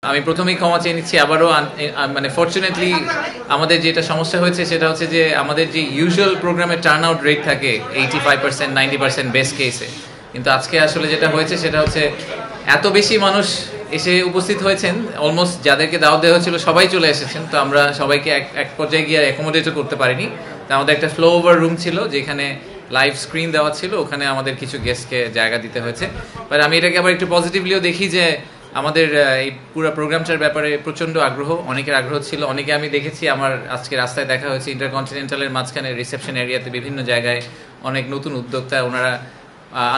আমি প্রথমেই ক্ষমা চেয়ে নিচ্ছি আবারও মানে ফরচুনেটলি আমাদের যেটা সমস্যা হয়েছে সেটা হচ্ছে যে আমাদের যে ইউজুয়াল প্রোগ্রামের টার্ন আউট রেট থাকে 85% 90% বেস্ট কেসে, কিন্তু আজকে আসলে যেটা হয়েছে সেটা হচ্ছে এত বেশি মানুষ এসে উপস্থিত হয়েছেন, অলমোস্ট যাদেরকে দাওয়াত দেওয়া হয়েছিল সবাই চলে এসেছেন। তো আমরা সবাইকে এক পর্যায়ে গিয়ে অ্যাকোমোডেটও করতে পারিনি। তো আমাদের একটা ফ্লো ওভার রুম ছিল যেখানে লাইভ স্ক্রিন দেওয়া ছিল, ওখানে আমাদের কিছু গেস্টকে জায়গা দিতে হয়েছে। বাট আমি এটাকে আবার একটু পজিটিভলিও দেখি যে আমাদের এই পুরো প্রোগ্রামটার ব্যাপারে প্রচণ্ড আগ্রহ, অনেকের আগ্রহ ছিল। অনেকে আমি দেখেছি, আমার আজকে রাস্তায় দেখা হয়েছে ইন্টারকন্টিনেন্টালের মাঝখানে রিসেপশন এরিয়াতে বিভিন্ন জায়গায় অনেক নতুন উদ্যোক্তা, ওনারা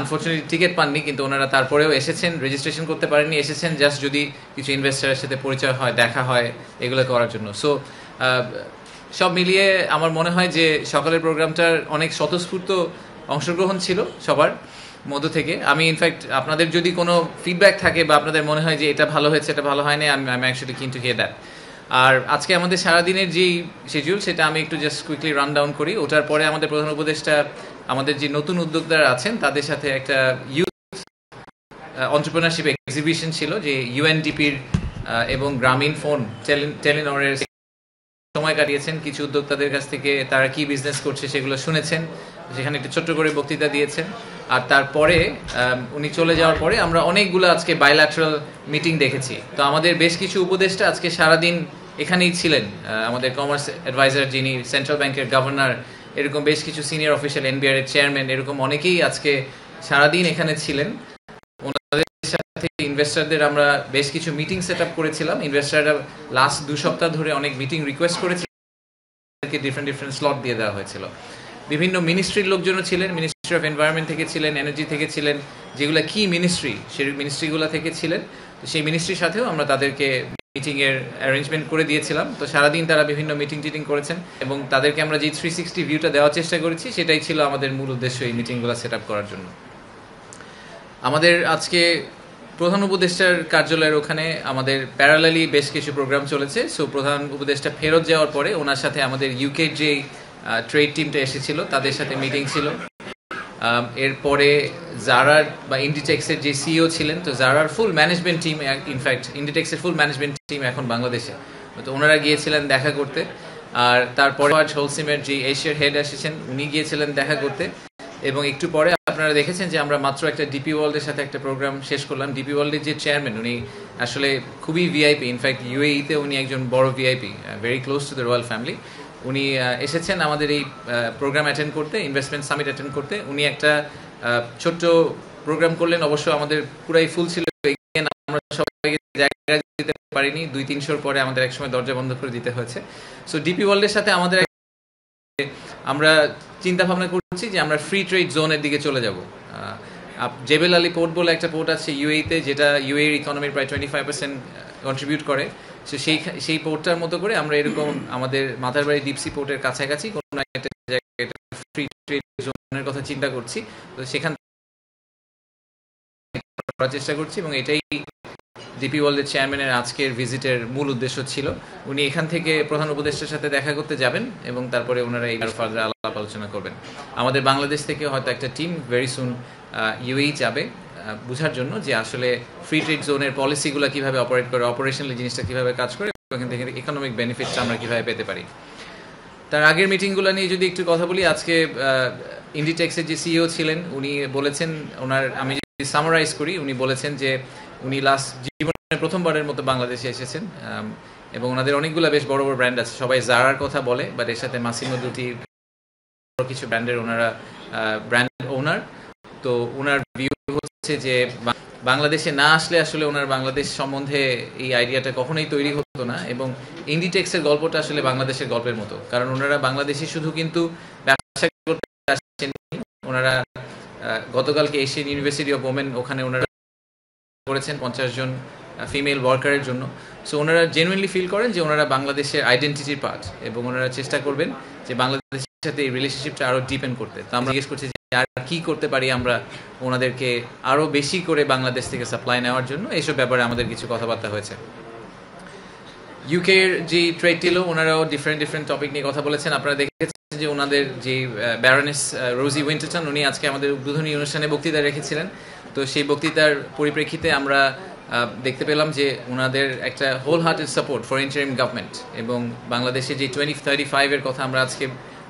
আনফর্চুনেটলি টিকিট পাননি, কিন্তু ওনারা তারপরেও এসেছেন, রেজিস্ট্রেশন করতে পারেননি, এসেছেন জাস্ট যদি কিছু ইনভেস্টারের সাথে পরিচয় হয়, দেখা হয়, এগুলো করার জন্য। সো সব মিলিয়ে আমার মনে হয় যে সকালের প্রোগ্রামটার অনেক স্বতঃস্ফূর্ত অংশগ্রহণ ছিল সবার মধ্য থেকে। আমি ইনফ্যাক্ট আপনাদের যদি কোনো ফিডব্যাক থাকে বা আপনাদের মনে হয় যে এটা ভালো হয়েছে, এটা ভালো হয়নি, আমি অ্যাকচুয়ালি কিন্তু হিয়ার দ্যাট। আর আজকে আমাদের সারাদিনের যেই শিডিউল সেটা আমি একটু জাস্ট কুইকলি রান ডাউন করি। ওটার পরে আমাদের প্রধান উপদেষ্টা আমাদের যে নতুন উদ্যোক্তারা আছেন তাদের সাথে একটা ইউথ এন্টারপ্রেনারশিপ এক্সিবিশন ছিল, যে ইউএনডিপির এবং গ্রামীণ ফোন টেলিনরের সময় কাটিয়েছেন। কিছু উদ্যোক্তাদের কাছ থেকে তারা কি বিজনেস করছে সেগুলো শুনেছেন, সেখানে একটু ছোট্ট করে বক্তৃতা দিয়েছেন। আর তারপরে উনি চলে যাওয়ার পরে আমরা অনেকগুলো আজকে বাইল্যাটারাল মিটিং দেখেছি। তো আমাদের বেশ কিছু উপদেষ্টা আজকে সারাদিন এখানেই ছিলেন। আমাদের কমার্স অ্যাডভাইজার, যিনি সেন্ট্রাল ব্যাংকের গভর্নর, এরকম বেশ কিছু সিনিয়র অফিসিয়াল, এনবিআর এর চেয়ারম্যান, এরকম অনেকেই আজকে সারাদিন এখানে ছিলেন। ওনাদের সাথে ইনভেস্টারদের আমরা বেশ কিছু মিটিং সেট আপ করেছিলাম। ইনভেস্টাররা লাস্ট 2 সপ্তাহ ধরে অনেক মিটিং রিকোয়েস্ট করেছিলেন, ডিফারেন্ট স্লট দিয়ে দেওয়া হয়েছিল। বিভিন্ন মিনিস্ট্রির লোকজনও ছিলেন, মিনিস্ট্রি অফ এনভায়রনমেন্ট থেকে ছিলেন, এনার্জি থেকে ছিলেন, যেগুলো কি মিনিস্ট্রি সেই মিনিস্ট্রিগুলো থেকে ছিলেন। তো সেই মিনিস্ট্রির সাথেও আমরা তাদেরকে মিটিংয়ের অ্যারেঞ্জমেন্ট করে দিয়েছিলাম। তো সারাদিন তারা বিভিন্ন মিটিং করেছেন এবং তাদেরকে আমরা যে 360 ভিউটা দেওয়ার চেষ্টা করেছি সেটাই ছিল আমাদের মূল উদ্দেশ্য এই মিটিংগুলো সেট আপ করার জন্য। আমাদের আজকে প্রধান উপদেষ্টার কার্যালয়ের ওখানে আমাদের প্যারালালি বেশ কিছু প্রোগ্রাম চলেছে। সো প্রধান উপদেষ্টা ফেরত যাওয়ার পরে ওনার সাথে আমাদের ইউকের যে ট্রেড টিমটা এসেছিল তাদের সাথে মিটিং ছিল। এরপরে জারার বা ইন্ডিটেক্সের যে সিইও ছিলেন, তো জারার ফুল ম্যানেজমেন্ট টিম, ইনফ্যাক্ট ইন্ডিটেক্সের ফুল ম্যানেজমেন্ট টিম এখন বাংলাদেশে, তো ওনারা গিয়েছিলেন দেখা করতে। আর তারপরে হোলসিমের যে এশিয়ার হেড এসেছেন, উনি গিয়েছিলেন দেখা করতে। এবং একটু পরে আপনারা দেখেছেন যে আমরা মাত্র একটা ডিপি ওয়ার্ল্ডের সাথে একটা প্রোগ্রাম শেষ করলাম। ডিপি ওয়ার্ল্ডের যে চেয়ারম্যান, উনি আসলে খুবই ভিআইপি, ইনফ্যাক্ট ইউএইতে উনি একজন বড় VIP, very close to the royal family. উনি এসেছেন আমাদের এই প্রোগ্রাম অ্যাটেন্ড করতে, ইনভেস্টমেন্ট সামিট অ্যাটেন্ড করতে। উনি একটা ছোট্ট প্রোগ্রাম করলেন, অবশ্য আমাদের পুরাই ফুল ছিল, আমরা সবাইকে জায়গা দিতে পারিনি, 200-300 পরে আমাদের একসময় দরজা বন্ধ করে দিতে হয়েছে। সো ডিপি ওয়ার্ল্ডের সাথে আমাদের আমরা চিন্তা ভাবনা করছি যে আমরা ফ্রি ট্রেড জোনের দিকে চলে যাব। জেবেল আলী পোর্ট বলে একটা পোর্ট আছে ইউএইতে, যেটা ইউএইর ইকোনমির প্রায় 25% কন্ট্রিবিউট করে। সো সেই পোর্টটার মতো করে আমরা এরকম আমাদের মাথারবাড়ি ডিপসি পোর্টের কাছাকাছি কোনো একটা জায়গায় ফ্রি ট্রেড জোনের কথা চিন্তা করছি। তো সেখান করার চেষ্টা করছি এবং এটাই ডিপি ওয়ার্ল্ডের চেয়ারম্যানের আজকের ভিজিটের মূল উদ্দেশ্য ছিল। উনি এখান থেকে প্রধান উপদেষ্টার সাথে দেখা করতে যাবেন এবং তারপরে ওনারা এই ফার্দার আলাপ আলোচনা করবেন। আমাদের বাংলাদেশ থেকে হয়তো একটা টিম ভেরি সুন ইউএই যাবে বোঝার জন্য যে আসলে ফ্রি ট্রেড জোনের পলিসিগুলো কীভাবে অপারেট করে, অপারেশনালি জিনিসটা কীভাবে কাজ করে, এখান থেকে ইকোনমিক বেনিফিটটা আমরা কীভাবে পেতে পারি। তার আগের মিটিংগুলো নিয়ে যদি একটু কথা বলি, আজকে ইন্ডিটেক্সের যে সিইও ছিলেন উনি বলেছেন, ওনার আমি যদি সামারাইজ করি, উনি বলেছেন যে উনি লাস্ট জীবনে প্রথমবারের মতো বাংলাদেশে এসেছেন এবং ওনাদের অনেকগুলো বেশ বড় বড় ব্র্যান্ড আছে। সবাই জারার কথা বলে, বাট এর সাথে মাসিমো দুটি কিছু ব্র্যান্ডের ওনারা ব্র্যান্ড ওনার। তো ওনার ভিউ হচ্ছে যে বাংলাদেশে না আসলে আসলে ওনার বাংলাদেশ সম্বন্ধে এই আইডিয়াটা কখনোই তৈরি হতো না। এবং ইন্ডিটেক্সের গল্পটা আসলে বাংলাদেশের গল্পের মতো, কারণ ওনারা বাংলাদেশে শুধু কিন্তু ব্যবসা করতে আসেননি, ওনারা গতকালকে এশিয়ান ইউনিভার্সিটি অফ ওমেন ওখানে ওনারা করেছেন 50 জন ফিমেল ওয়ার্কারের জন্য। সো ওনারা জেনুইনলি ফিল করেন যে ওনারা বাংলাদেশের আইডেন্টিটির পার্ট এবং ওনারা চেষ্টা করবেন যে বাংলাদেশের সাথে এই রিলেশনশিপটা আরও ডিপেন্ড করতে। তো আমরা জিজ্ঞেস করছি যে আর কী করতে পারি আমরা ওনাদেরকে আরও বেশি করে বাংলাদেশ থেকে সাপ্লাই নেওয়ার জন্য, এইসব ব্যাপারে আমাদের কিছু কথাবার্তা হয়েছে। ইউকের যে ট্রেড ডিলও ওনারাও ডিফারেন্ট টপিক নিয়ে কথা বলেছেন। আপনারা দেখেছেন যে ওনাদের যে ব্যারনেস রোজি উইন্টারটন, উনি আজকে আমাদের উদ্বোধনী অনুষ্ঠানে বক্তৃতা রেখেছিলেন। তো সেই বক্তৃতার পরিপ্রেক্ষিতে আমরা দেখতে পেলাম যে ওনাদের একটা whole hearted support for interim government, এবং বাংলাদেশে যে 2035-এর কথা আমরা আজকে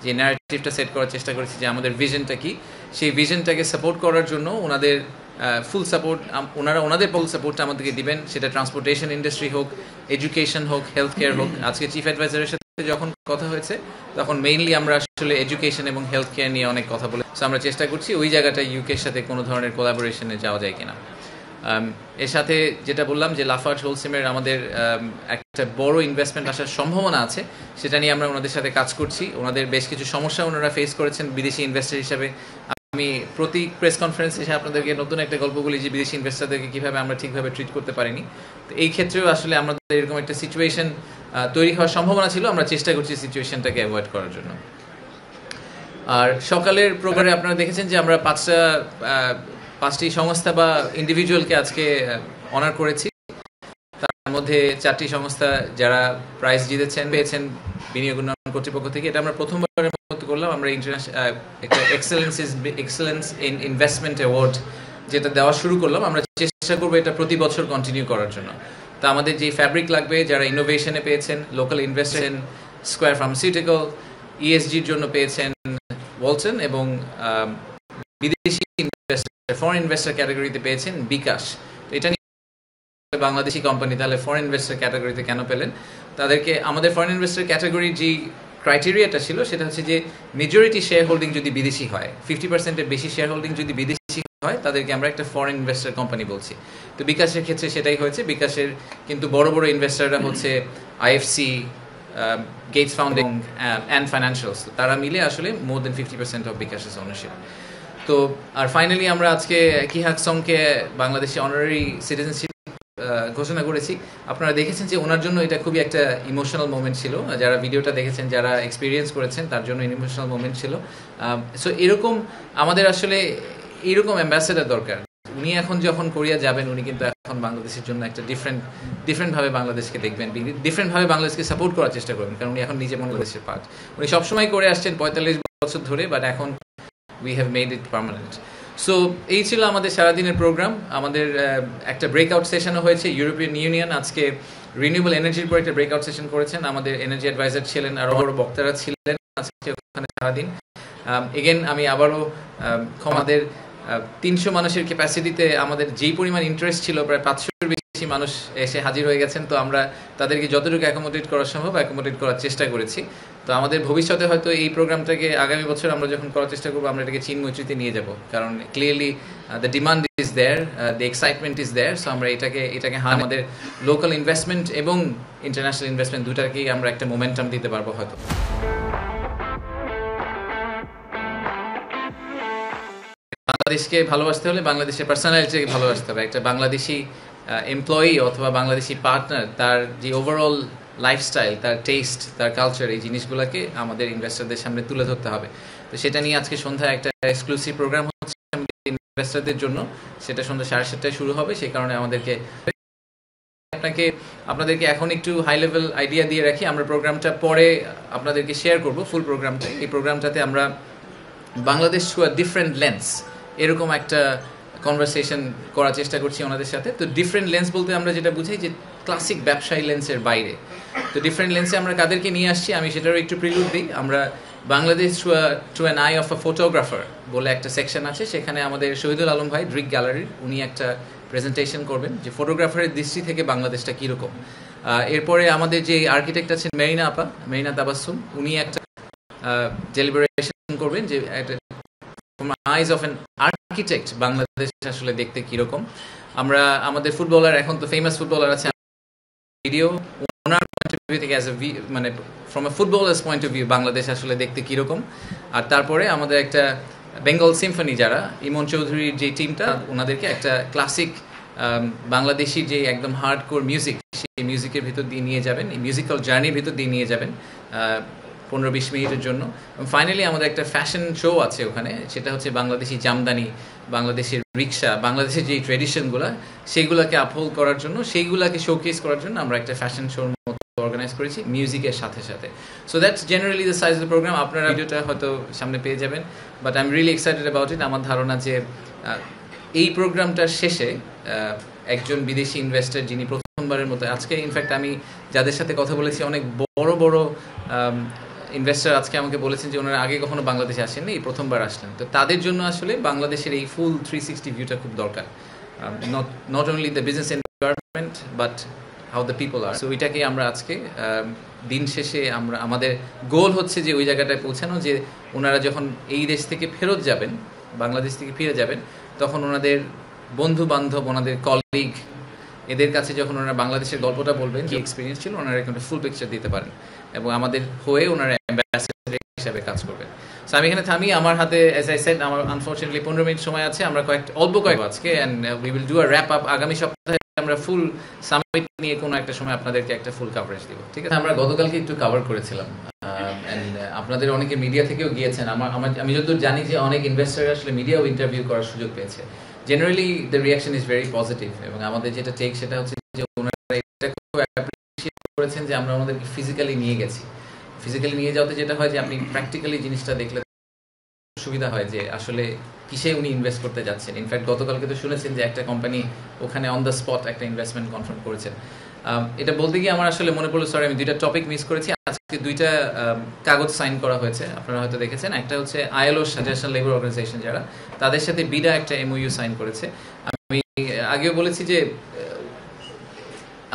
যে ন্যারেটিভটা সেট করার চেষ্টা করেছি যে আমাদের ভিশনটা কি, সেই ভিশনটাকে সাপোর্ট করার জন্য ওনাদের ফুল সাপোর্ট, ওনাদের ফুল সাপোর্টটা আমাদেরকে দিবেন, সেটা ট্রান্সপোর্টেশন ইন্ডাস্ট্রি হোক, এডুকেশন হোক, হেলথ কেয়ার হোক। আজকে চিফ অ্যাডভাইজারের সাথে যখন কথা হয়েছে তখন মেইনলি আমরা আসলে এডুকেশন এবং হেলথ কেয়ার নিয়ে অনেক কথা বলে, সো আমরা চেষ্টা করছি ওই জায়গাটা ইউকের সাথে কোনো ধরনের কোলাবোরেশনে যাওয়া যায় কিনা। এর সাথে যেটা বললাম যে লাফার্জ হোলসিমের আমাদের একটা বড় ইনভেস্টমেন্ট আসার সম্ভাবনা আছে, সেটা নিয়ে আমরা ওনাদের সাথে কাজ করছি। ওনাদের বেশ কিছু সমস্যা ওনারা ফেস করেছেন বিদেশি ইনভেস্টর হিসাবে। আমি প্রতি প্রেস কনফারেন্স এসে আপনাদেরকে নতুন একটা গল্প বলি যে বিদেশি ইনভেস্টরদেরকে কীভাবে আমরা ঠিকভাবে ট্রিট করতে পারিনি। তো এই ক্ষেত্রেও আসলে আমাদের এরকম একটা সিচুয়েশন তৈরি হওয়ার সম্ভাবনা ছিল, আমরা চেষ্টা করছি সিচুয়েশনটাকে অ্যাভয়েড করার জন্য। আর সকালের প্রোগ্রামে আপনারা দেখেছেন যে আমরা পাঁচটি সংস্থা বা ইন্ডিভিজুয়ালকে আজকে অনার করেছি। তার মধ্যে 4টি সংস্থা যারা প্রাইজ পেয়েছেন বিনিয়োগ উন্নয়ন কর্তৃপক্ষ থেকে। এটা আমরা প্রথমবারের মতো করলাম। আমরা ইন্টারন্যাশনাল একটা এক্সেলেন্স ইন ইনভেস্টমেন্ট অ্যাওয়ার্ড যেটা দেওয়া শুরু করলাম। আমরা চেষ্টা করবো এটা প্রতি বছর কন্টিনিউ করার জন্য। তো আমাদের যে ফ্যাব্রিক লাগবে, যারা ইনোভেশনে পেয়েছেন, লোকাল ইনভেস্টর, স্কোয়ার ফার্মাসিউটিক্যাল, ইএসজির জন্য পেয়েছেন ওয়ালটন, এবং বিদেশি ইনভেস্টর ফরেন ইনভেস্টর ক্যাটাগরিতে পেয়েছেন বিকাশ। এটা নিয়ে বাংলাদেশি কোম্পানি তাহলে ফরেন ইনভেস্টর ক্যাটাগরিতে কেন পেলেন? তাদেরকে আমাদের ফরেন ইনভেস্টর ক্যাটাগরির যে ক্রাইটেরিয়াটা ছিল সেটা হচ্ছে যে মেজরিটি শেয়ার হোল্ডিং যদি বিদেশি হয়, 50%-এর বেশি শেয়ার হোল্ডিং যদি বিদেশি হয়, তাদেরকে আমরা একটা ফরেন ইনভেস্টর কোম্পানি বলছি। তো বিকাশের ক্ষেত্রে সেটাই হয়েছে। বিকাশের কিন্তু বড় বড় ইনভেস্টররা হচ্ছে IFC, Gates Foundation and financials. তারা মিলে আসলে মোর দেন 50% অফ বিকাশের ওনারশিপ। তো আর ফাইনালি আমরা আজকে কি হাকসংকে বাংলাদেশি অনারারি সিটিজেনশিপ ঘোষণা করেছি। আপনারা দেখেছেন যে ওনার জন্য এটা খুবই একটা ইমোশনাল মোমেন্ট ছিল। যারা ভিডিওটা দেখেছেন, যারা এক্সপিরিয়েন্স করেছেন, তার জন্য ইমোশনাল মোমেন্ট ছিল। সো এরকম আমাদের আসলে এইরকম অ্যাম্বাসেডার দরকার। উনি এখন যখন কোরিয়া যাবেন, উনি কিন্তু এখন বাংলাদেশের জন্য একটা ডিফারেন্টভাবে বাংলাদেশকে দেখবেন, ডিফারেন্টভাবে বাংলাদেশকে সাপোর্ট করার চেষ্টা করবেন, কারণ উনি এখন নিজে বাংলাদেশের পার্ট। উনি সবসময় করে আসছেন 45 বছর ধরে, বাট এখন we have made it permanent. So এই ছিল আমাদের সারাদিনের প্রোগ্রাম। আমাদের একটা ব্রেকআউট সেশনও হয়েছে। ইউরোপিয়ান ইউনিয়ন আজকে রিনিউয়েবল এনার্জির উপর একটা ব্রেকআউট সেশন করেছেন। আমাদের এনার্জি অ্যাডভাইজার ছিলেন, আরও বড় বক্তারা ছিলেন আজকে ওখানে সারাদিন। এগেন আমি আবারও আমাদের 300 মানুষের ক্যাপাসিটিতে আমাদের যেই পরিমাণ ইন্টারেস্ট ছিল, প্রায় 500-এর বেশি মানুষ এসে হাজির হয়ে গেছেন। তো আমরা তাদেরকে যতটুকু অ্যাকোমোডেট করা সম্ভব অ্যাকোমোডেট করার চেষ্টা করেছি। তো আমাদের ভবিষ্যতে হয়তো এই প্রোগ্রামটাকে আগামী বছর আমরা যখন করার চেষ্টা করবো, আমরা এটাকে চিনমৈত্রীতে নিয়ে যাব, কারণ clearly the demand is there, the excitement is there. So আমরা এটাকে আমাদের লোকাল ইনভেস্টমেন্ট এবং ইন্টারন্যাশনাল ইনভেস্টমেন্ট দুটাকেই আমরা একটা মোমেন্টাম দিতে পারবো হয়তো। বাংলাদেশকে ভালোবাসতে হলে বাংলাদেশের পার্সোনালিটিকে ভালোবাসতে হবে। একটা বাংলাদেশি এমপ্লয়ি অথবা বাংলাদেশি পার্টনার, তার যে ওভারঅল লাইফস্টাইল, তার টেস্ট, তার কালচার, এই জিনিসগুলোকে আমাদের ইনভেস্টরদের সামনে তুলে ধরতে হবে। তো সেটা নিয়ে আজকে সন্ধ্যায় একটা এক্সক্লুসিভ প্রোগ্রাম হচ্ছে ইনভেস্টরদের জন্য। সেটা সন্ধ্যা 7:30টায় শুরু হবে। সেই কারণে আপনাদেরকে এখন একটু হাই লেভেল আইডিয়া দিয়ে রাখি। আমরা প্রোগ্রামটা পরে আপনাদেরকে শেয়ার করব, ফুল প্রোগ্রামটা। এই প্রোগ্রামটাতে আমরা Bangladesh through a different lens, এরকম একটা কনভারসেশন করার চেষ্টা করছি ওনাদের সাথে। তো ডিফারেন্ট লেন্স বলতে আমরা যেটা বুঝাই যে ক্লাসিক ব্যবসায়ী লেন্সের বাইরে। তো ডিফারেন্ট লেন্সে আমরা কাদেরকে নিয়ে আসছি আমি সেটারও একটু প্রিলুড দিই। আমরা Bangladesh through an I of a photographer বলে একটা সেকশন আছে, সেখানে আমাদের শহীদুল আলম ভাই, ড্রিক গ্যালারির, উনি একটা প্রেজেন্টেশন করবেন যে ফটোগ্রাফারের দৃষ্টি থেকে বাংলাদেশটা কীরকম। এরপরে আমাদের যে আর্কিটেক্ট আছেন মেরিনা তাবাসসুম, উনি একটা ডেলিবারেশন করবেন যে একটা আইজ অফ অ্যান আর্কিটেক্ট বাংলাদেশ আসলে দেখতে কিরকম। আমরা আমাদের ফুটবলার, এখন তো ফেমাস ফুটবলার আছে, video owner point of view থেকে মানে from a footballers point of view Bangladesh আসলে দেখতে কিরকম। আর তারপরে আমাদের একটা বেঙ্গল সিম্ফনি, যারা ইমন চৌধুরীর যে টিমটা, ওনাদেরকে একটা ক্লাসিক বাংলাদেশি যে একদম হার্ড কোর মিউজিক, সেই মিউজিকের ভিতর দিয়ে নিয়ে যাবেন, এই মিউজিক্যাল জার্নির ভিতর দিয়ে নিয়ে যাবেন 15-20 মিনিটের জন্য। ফাইনালি আমাদের একটা ফ্যাশন শো আছে ওখানে, সেটা হচ্ছে বাংলাদেশি জামদানি, বাংলাদেশের রিক্সা, বাংলাদেশের যে ট্রেডিশনগুলো সেইগুলোকে আপহোল্ড করার জন্য, সেইগুলোকে শোকেস করার জন্য আমরা একটা ফ্যাশন শোর মতো অর্গানাইজ করেছি মিউজিকের সাথে সাথে। So that's generally the size of the program. আপনারা ভিডিওটা হয়তো সামনে পেয়ে যাবেন, but I am really excited about it. আমার ধারণা যে এই প্রোগ্রামটার শেষে একজন বিদেশি ইনভেস্টর যিনি প্রথমবারের মতো আজকে, ইনফ্যাক্ট আমি যাদের সাথে কথা বলেছি অনেক বড় বড় ইনভেস্টর আজকে আমাকে বলেছেন যে ওনারা আগে কখনো বাংলাদেশে আসেননি, এই প্রথমবার আসলেন। তো তাদের জন্য আসলে বাংলাদেশের এই ফুল 360 ভিউটা খুব দরকার, not only the business environment but how the people are. So ওইটাকে আমরা আজকে দিন শেষে আমাদের গোল হচ্ছে যে ওই জায়গাটায় পৌঁছানো, যে ওনারা যখন এই দেশ থেকে ফেরত যাবেন, বাংলাদেশ থেকে ফিরে যাবেন, তখন ওনাদের বন্ধু বান্ধব, ওনাদের কলিগ, এদের কাছে যখন ওনারা বাংলাদেশের গল্পটা বলবেন, যে এক্সপিরিয়েন্স ছিল, ওনারা একটা ফুল পিকচার দিতে পারেন এবং আমাদের হয়ে ওনারা অ্যাম্বাসেডর হিসাবে কাজ করবেন। সো আমি এখানে থামি, আমার হাতে অ্যাজ আই সেড আমার আনফরচুনেটলি 15 মিনিট সময় আছে। আমরা অল্প কয়েক আজকে and we will do a wrap up. আগামী সপ্তাহে আমরা ফুল সামিট নিয়ে কোনো একটা সময় আপনাদেরকে একটা ফুল কাভারেজ দিব, ঠিক আছে? আমরা গতকালকে একটু কাভার করেছিলাম অ্যান্ড আপনাদের অনেকে মিডিয়া থেকেও গিয়েছেন। আমি যতদূর জানি যে অনেক ইনভেস্টার আসলে মিডিয়াও ইন্টারভিউ করার সুযোগ পেয়েছে। Generally the reaction is very positive এবং আমাদের যেটা টেক সেটা হচ্ছে যে ওনারা এটা খুব অ্যাপ্রিশিয়েট করেছেন যে আমরা আমাদেরকে ফিজিক্যালি নিয়ে গেছি। ফিজিক্যালি নিয়ে যাওয়াতে যেটা হয় যে আপনি প্র্যাকটিক্যালি জিনিসটা দেখলে সুবিধা হয় যে আসলে কিসে উনি ইনভেস্ট করতে যাচ্ছেন। ইনফ্যাক্ট গতকালকে তো শুনেছেন যে একটা কোম্পানি ওখানে অন দ্য স্পট একটা ইনভেস্টমেন্ট কনফার্ম করেছেন। এটা বলতে গিয়ে আমার আসলে মনে পড়লো, সরি আমি দুইটা টপিক মিস করেছি। আজকে দুইটা কাগজ সাইন করা হয়েছে, আপনারা হয়তো দেখেছেন। একটা হচ্ছে আইএলও, ইন্টারন্যাশনাল লেবার অর্গানাইজেশন, যারা তাদের সাথে বিডা একটা এমওইউ সাইন করেছে। আমি আগেও বলেছি যে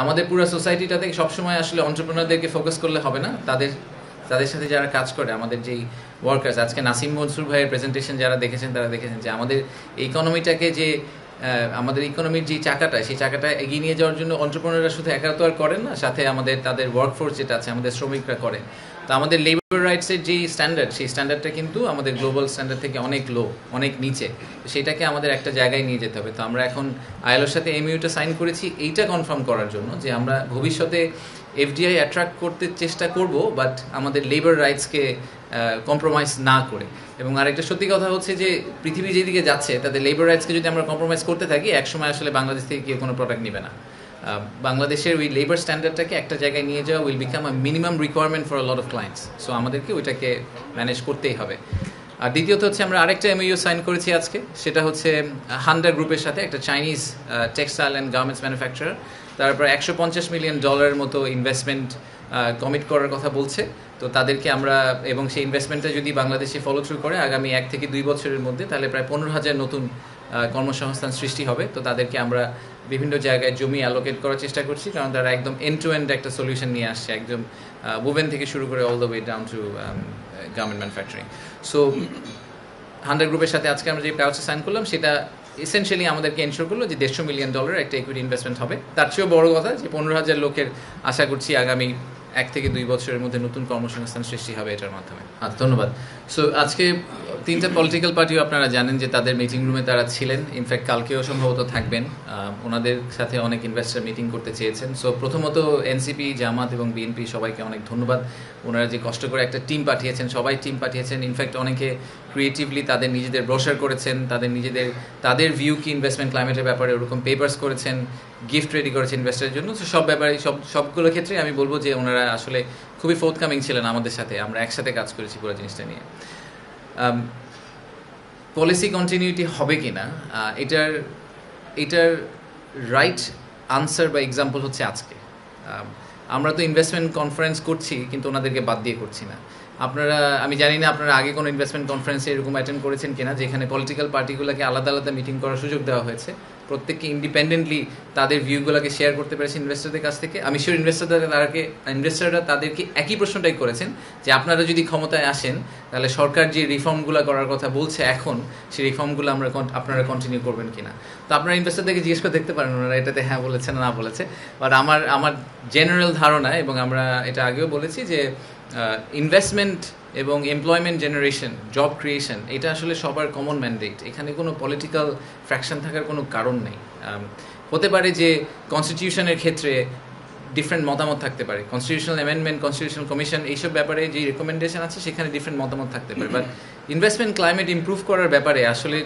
আমাদের পুরো সোসাইটিটাতে সবসময় আসলে এন্টারপ্রেনারদেরকে ফোকাস করলে হবে না, তাদের সাথে যারা কাজ করে, আমাদের যেই ওয়ার্কার্স। আজকে নাসিম মনসুর ভাইয়ের প্রেজেন্টেশন যারা দেখেছেন তারা দেখেছেন যে আমাদের ইকোনমিটাকে, যে আমাদের ইকোনমির যে চাকাটা, সেই চাকাটা এগিয়ে নিয়ে যাওয়ার জন্য এন্টারপ্রেনাররা শুধু একা তো আর করেন না, সাথে তাদের ওয়ার্কফোর্স যেটা আছে, আমাদের শ্রমিকরা করে। তো আমাদের লেবার রাইটসের যে স্ট্যান্ডার্ড, সেই স্ট্যান্ডার্ডটা কিন্তু আমাদের গ্লোবাল স্ট্যান্ডার্ড থেকে অনেক লো, অনেক নিচে। তো সেটাকে আমাদের একটা জায়গায় নিয়ে যেতে হবে। তো আমরা এখন আইএলওর সাথে এমইউটা সাইন করেছি এইটা কনফার্ম করার জন্য যে আমরা ভবিষ্যতে এফডিআই অ্যাট্রাক্ট করতে চেষ্টা করব, বাট আমাদের লেবার রাইটসকে কম্প্রোমাইজ না করে। এবং আরেকটা সত্যি কথা হচ্ছে যে পৃথিবী যেদিকে যাচ্ছে, তাদের লেবার রাইটসকে যদি আমরা কম্প্রোমাইজ করতে থাকি, একসময় আসলে বাংলাদেশ থেকে কেউ কোনো প্রোডাক্ট নেবে না। বাংলাদেশের ওই লেবার স্ট্যান্ডার্ডটাকে একটা জায়গায় নিয়ে যাওয়া will become a minimum requirement for a lot of clients. So আমাদেরকে ওইটাকে ম্যানেজ করতেই হবে। আর দ্বিতীয়ত হচ্ছে আমরা আরেকটা এমইউ সাইন করেছি আজকে, সেটা হচ্ছে হান্ডা গ্রুপের সাথে, একটা Chinese textile and garments manufacturer. তারপর $150 মিলিয়ন মতো ইনভেস্টমেন্ট কমিট করার কথা বলছে। তো তাদেরকে আমরা, এবং সেই ইনভেস্টমেন্টটা যদি বাংলাদেশে ফলো থ্রু করে আগামী 1 থেকে 2 বছরের মধ্যে, তাহলে প্রায় 15,000 নতুন কর্মসংস্থান সৃষ্টি হবে। তো তাদেরকে আমরা বিভিন্ন জায়গায় জমি অ্যালোকেট করার চেষ্টা করছি, কারণ তারা একদম এন্ড টু এন্ড একটা সলিউশন নিয়ে আসছে, একদম ওভেন থেকে শুরু করে all the way down to garment manufacturing. So Handa গ্রুপের সাথে আজকে আমরা যে কাগজটা সাইন করলাম, সেটা এসেনশিয়ালি আমাদেরকে এনশিওর করলো যে $150 মিলিয়ন একটা ইকুইটি ইনভেস্টমেন্ট হবে। তার চেয়েও বড় কথা যে 15,000 লোকের আশা করছি আগামী 1 থেকে 2 বছরের মধ্যে নতুন কর্মসংস্থান সৃষ্টি হবে এটার মাধ্যমে। ধন্যবাদ। সো আজকে 3টা পলিটিক্যাল পার্টিও আপনারা জানেন যে তাদের মিটিং রুমে তারা ছিলেন। ইনফ্যাক্ট কালকেও সম্ভবত থাকবেন। ওনাদের সাথে অনেক ইনভেস্টর মিটিং করতে চেয়েছেন। সো প্রথমত এনসিপি, জামাত এবং বিএনপি সবাইকে অনেক ধন্যবাদ। ওনারা যে কষ্ট করে একটা টিম পাঠিয়েছেন, সবাই টিম পাঠিয়েছেন। ইনফ্যাক্ট অনেকে ক্রিয়েটিভলি তাদের নিজেদের ব্রোশার করেছেন, তাদের ভিউ কি ইনভেস্টমেন্ট ক্লাইমেটের ব্যাপারে, ওরকম পেপার্স করেছেন, গিফট রেডি করেছেন ইনভেস্টারের জন্য। তো সব ব্যাপারে সবগুলো ক্ষেত্রে আমি বলবো যে ওনারা আসলে খুবই ফোর্থকামিং ছিলেন আমাদের সাথে। আমরা একসাথে কাজ করেছি পুরো জিনিসটা নিয়ে। পলিসি কন্টিনিউটি হবে কি না, এটার রাইট আনসার বা এক্সাম্পল হচ্ছে আজকে। আমরা তো ইনভেস্টমেন্ট কনফারেন্স করছি, কিন্তু ওনাদেরকে বাদ দিয়ে করছি না। আমি জানি না আপনারা আগে কোনো ইনভেস্টমেন্ট কনফারেন্সে এরকম অ্যাটেন্ড করেছেন কিনা, যেখানে পলিটিক্যাল পার্টিগুলোকে আলাদা আলাদা মিটিং করার সুযোগ দেওয়া হয়েছে। প্রত্যেককে ইন্ডিপেন্ডেন্টলি তাদের ভিউগুলোকে শেয়ার করতে পেরেছে ইনভেস্টরদের কাছ থেকে। আমি শিওর ইনভেস্টররা তাদেরকে একই প্রশ্নটাই করেছেন যে আপনারা যদি ক্ষমতায় আসেন, তাহলে সরকার যে রিফর্মগুলো করার কথা বলছে এখন, সেই রিফর্মগুলো আপনারা কন্টিনিউ করবেন কিনা। তো আপনারা ইনভেস্টরদেরকে জিজ্ঞেস করে দেখতে পারেন ওনারা এটাতে হ্যাঁ বলেছে না বলেছে। বাট আমার জেনারেল ধারণা, এবং আমরা এটা আগেও বলেছি, যে ইনভেস্টমেন্ট এবং এমপ্লয়মেন্ট জেনারেশন, জব ক্রিয়েশন, এটা আসলে সবার কমন ম্যান্ডেট। এখানে কোনো পলিটিক্যাল ফ্র্যাকশন থাকার কোনো কারণ নেই। হতে পারে যে কনস্টিটিউশনের ক্ষেত্রে ডিফারেন্ট মতামত থাকতে পারে, কনস্টিটিউশনাল অ্যামেন্ডমেন্ট, কনস্টিটিউশনাল কমিশন, এইসব ব্যাপারে যে রেকমেন্ডেশন আছে সেখানে ডিফারেন্ট মতামত থাকতে পারে। বাট ইনভেস্টমেন্ট ক্লাইমেট ইমপ্রুভ করার ব্যাপারে আসলে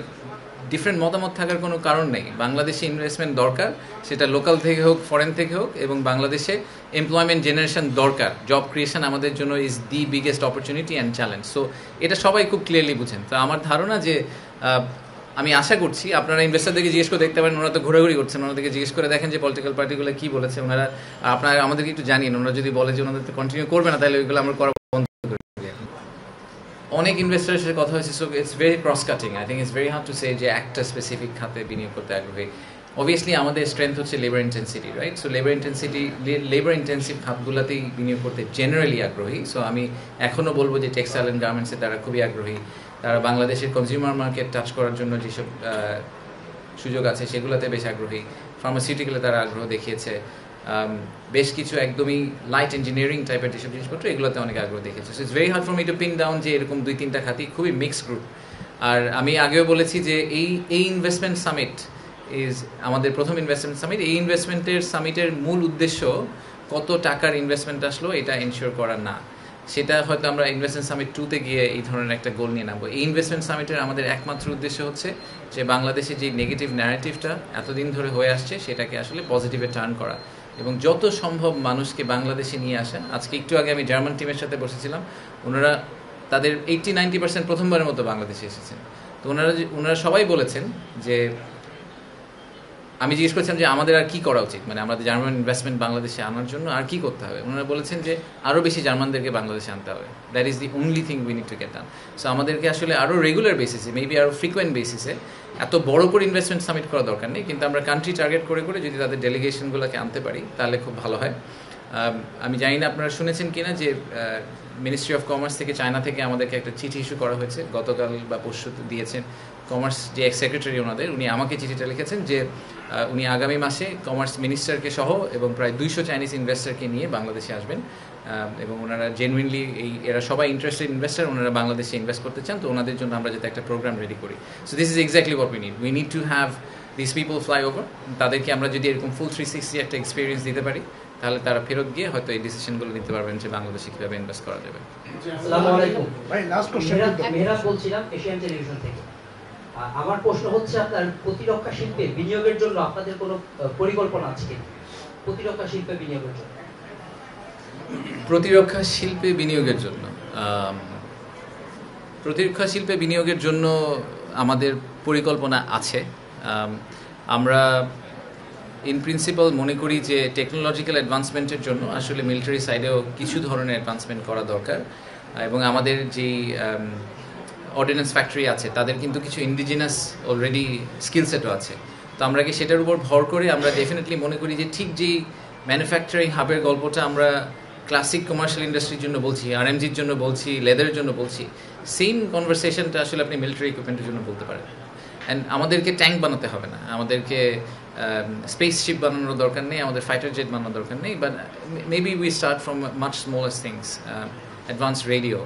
ডিফারেন্ট মতামত থাকার কোনো কারণ নেই। বাংলাদেশে ইনভেস্টমেন্ট দরকার, সেটা লোকাল থেকে হোক, ফরেন থেকে হোক, এবং বাংলাদেশে এমপ্লয়মেন্ট জেনারেশন দরকার। জব ক্রিয়েশন আমাদের জন্য is the biggest opportunity and challenge. So এটা সবাই খুব ক্লিয়ারলি বুঝেন। তো আমার ধারণা যে আমি আশা করছি আপনারা ইনভেস্টারদেরকে জিজ্ঞেস করে দেখতে পারেন, ওনারা তো ঘোরাঘুরি করছেন, ওনাদেরকে জিজ্ঞেস করে দেখেন যে পলিটিক্যাল পার্টিগুলো কী বলেছে। ওনারা আপনারা আমাদেরকে একটু জানিয়ে, ওনারা যদি বলে যে ওনাদের কন্টিনিউ করবে না, তাহলে ওইগুলো আমরা করা বন্ধ করে দিই। অনেক ইনভেস্টারের সাথে কথা হয়েছে, so it's very cross cutting. I think it's very hard to say যে একটা স্পেসিফিক খাতে বিনিয়োগ করতে আগ্রহী। অবভিয়াসলি আমাদের স্ট্রেংথ হচ্ছে labour intensity, right? So labour intensive খাতগুলোতেই বিনিয়োগ করতে জেনারেলি আগ্রহী। সো আমি এখনও বলবো যে টেক্সটাইল অ্যান্ড গার্মেন্টসে তারা খুবই আগ্রহী। তারা বাংলাদেশের কনজিউমার মার্কেট টাচ করার জন্য যেসব সুযোগ আছে সেগুলোতে বেশ আগ্রহী। ফার্মাসিউটিক্যালে তারা আগ্রহ দেখিয়েছে। বেশ কিছু একদমই লাইট ইঞ্জিনিয়ারিং টাইপের যেসব জিনিসপত্র, এগুলোতে অনেক আগ্রহ দেখিয়েছে। So it's very hard for me two pin down যে এরকম 2-3টা খাতি খুবই মিক্সড গ্রুপ। আর আমি আগেও বলেছি যে এই ইনভেস্টমেন্ট সামিট আমাদের প্রথম ইনভেস্টমেন্ট সামিট। এই ইনভেস্টমেন্টের সামিটের মূল উদ্দেশ্য কত টাকার ইনভেস্টমেন্ট আসলো এটা এনশিওর করা না। সেটা হয়তো আমরা ইনভেস্টমেন্ট সামিট 2-তে গিয়ে এই ধরনের একটা গোল নিয়ে নামবো। এই ইনভেস্টমেন্ট সামিটের আমাদের একমাত্র উদ্দেশ্য হচ্ছে যে বাংলাদেশে যে নেগেটিভ ন্যারেটিভটা এতদিন ধরে হয়ে আসছে সেটাকে আসলে পজিটিভে টার্ন করা এবং যত সম্ভব মানুষকে বাংলাদেশে নিয়ে আসা। আজকে একটু আগে আমি জার্মান টিমের সাথে বসেছিলাম, ওনারা তাদের 80-90% প্রথমবারের মতো বাংলাদেশে এসেছেন। তো ওনারা সবাই বলেছেন যে, আমি জিজ্ঞেস করছিলাম যে আমাদের আর কি করা উচিত, মানে আমাদের জার্মান ইনভেস্টমেন্ট বাংলাদেশে আনার জন্য আর কি করতে হবে। ওনারা বলেছেন যে আরও বেশি জার্মানদেরকে বাংলাদেশে আনতে হবে। That is the only thing we need to get done. So আমাদেরকে আসলে আরও রেগুলার বেসিসে, মেবি আরও ফ্রিকোয়েন্ট বেসিসে, এত বড় করে ইনভেস্টমেন্ট সামিট করা দরকার নেই, কিন্তু আমরা কান্ট্রি টার্গেট করে করে যদি তাদের ডেলিগেশনগুলোকে আনতে পারি তাহলে খুব ভালো হয়। আমি জানি না আপনারা শুনেছেন কিনা যে মিনিস্ট্রি অফ কমার্স থেকে চায়না থেকে আমাদেরকে একটা চিঠি ইস্যু করা হয়েছে, গতকাল বা পরশু দিয়েছেন কমার্স যে এক্স সেক্রেটারি ওনাদের, উনি আমাকে চিঠিটা লিখেছেন যে উনি আগামী মাসে কমার্স মিনিস্টারকে সহ এবং প্রায় 200 চাইনিজ ইনভেস্টারকে নিয়ে বাংলাদেশে আসবেন এবং ওনারা জেনুইনলি এরা সবাই ইন্টারেস্টেড ইনভেস্টার, ওনারা বাংলাদেশে ইনভেস্ট করতে চান। তো ওনাদের জন্য আমরা যাতে একটা প্রোগ্রাম রেডি করি। So this is exactly what we need to have this people fly over. তাদেরকে আমরা যদি এরকম ফুল 360 একটা এক্সপিরিয়েন্স দিতে পারি তাহলে তারা ফেরত গিয়ে হয়তো এই ডিসিশনগুলো নিতে পারবেন যে বাংলাদেশে কীভাবে ইনভেস্ট করা যাবে। আসসালামু আলাইকুম ভাই, লাস্ট কোশ্চেন মেহরাজ বলছিলাম এশিয়ান টেলিভিশন থেকে। আমার প্রশ্ন হচ্ছে, আপনার প্রতিরক্ষা শিল্পে বিনিয়োগের জন্য আপনাদের কোনো পরিকল্পনা আছে কি? প্রতিরক্ষা শিল্পে বিনিয়োগের জন্য প্রতিরক্ষা শিল্পে বিনিয়োগের জন্য আমাদের পরিকল্পনা আছে। আমরা ইন প্রিন্সিপাল মনে করি যে টেকনোলজিক্যাল অ্যাডভান্সমেন্টের জন্য আসলে মিলিটারি সাইডেও কিছু ধরনের অ্যাডভান্সমেন্ট করা দরকার এবং আমাদের যেই অর্ডিন্যান্স ফ্যাক্টরি আছে তাদের কিন্তু কিছু ইন্ডিজিনাস অলরেডি স্কিল সেটও আছে। তো আমরা কি সেটার উপর ভর করে আমরা ডেফিনেটলি মনে করি যে ঠিক যেই ম্যানুফ্যাকচারিং হাবের গল্পটা আমরা ক্লাসিক কমার্শিয়াল ইন্ডাস্ট্রির জন্য বলছি, আরএমজির জন্য বলছি, লেদারের জন্য বলছি, সেম কনভারসেশনটা আসলে আপনি মিলিটারি ইকুইপমেন্টের জন্য বলতে পারেন। অ্যান্ড আমাদেরকে ট্যাঙ্ক বানাতে হবে না, আমাদেরকে স্পেসশিপ বানানোর দরকার নেই, আমাদের ফাইটার জেট বানানোর দরকার নেই, but maybe we start from much smallest things, advance radio,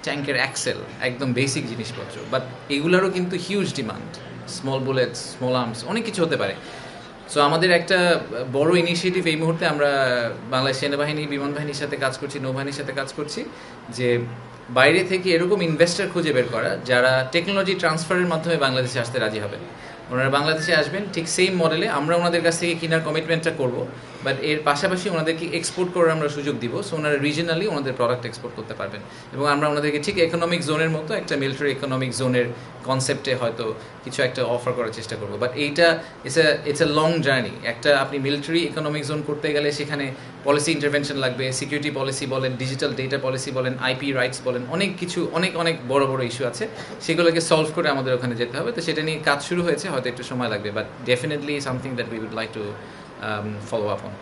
ট্যাঙ্কের অ্যাক্সেল, একদম বেসিক জিনিসপত্র। বাট এগুলোরও কিন্তু huge demand, small bullets, small arms, অনেক কিছু হতে পারে। সো আমাদের একটা বড় ইনিশিয়েটিভ এই মুহূর্তে আমরা বাংলাদেশ সেনাবাহিনী, বিমান বাহিনীর সাথে কাজ করছি, নৌবাহিনীর সাথে কাজ করছি, যে বাইরে থেকে এরকম ইনভেস্টর খুঁজে বের করা যারা টেকনোলজি ট্রান্সফারের মাধ্যমে বাংলাদেশে আসতে রাজি হবেন। ওনারা বাংলাদেশে আসবেন ঠিক সেম মডেলে, আমরা ওনাদের কাছ থেকে কেনার কমিটমেন্টটা করব, বাট এর পাশাপাশি ওনাদেরকে এক্সপোর্ট করার আমরা সুযোগ দিব। সো ওনারা রিজনালি ওনাদের প্রোডাক্ট এক্সপোর্ট করতে পারবেন এবং আমরা ওনাদেরকে ঠিক ইকোনমিক জোনের মতো একটা মিলিটারি ইকোনমিক জোনের কনসেপ্টে হয়তো কিছু একটা অফার করার চেষ্টা করবো। বাট এইটা ইটস এ লং জার্নি। একটা আপনি মিলিটারি ইকোনমিক জোন করতে গেলে সেখানে পলিসি ইন্টারভেনশন লাগবে, সিকিউরিটি পলিসি বলেন, ডিজিটাল ডেটা পলিসি বলেন, আইপি রাইটস বলেন, অনেক কিছু, অনেক অনেক বড় বড় ইস্যু আছে, সেগুলোকে সলভ করে আমাদের ওখানে যেতে হবে। তো সেটা নিয়ে কাজ শুরু হয়েছে, হয়তো একটু সময় লাগবে, but definitely something that we would like to follow up on.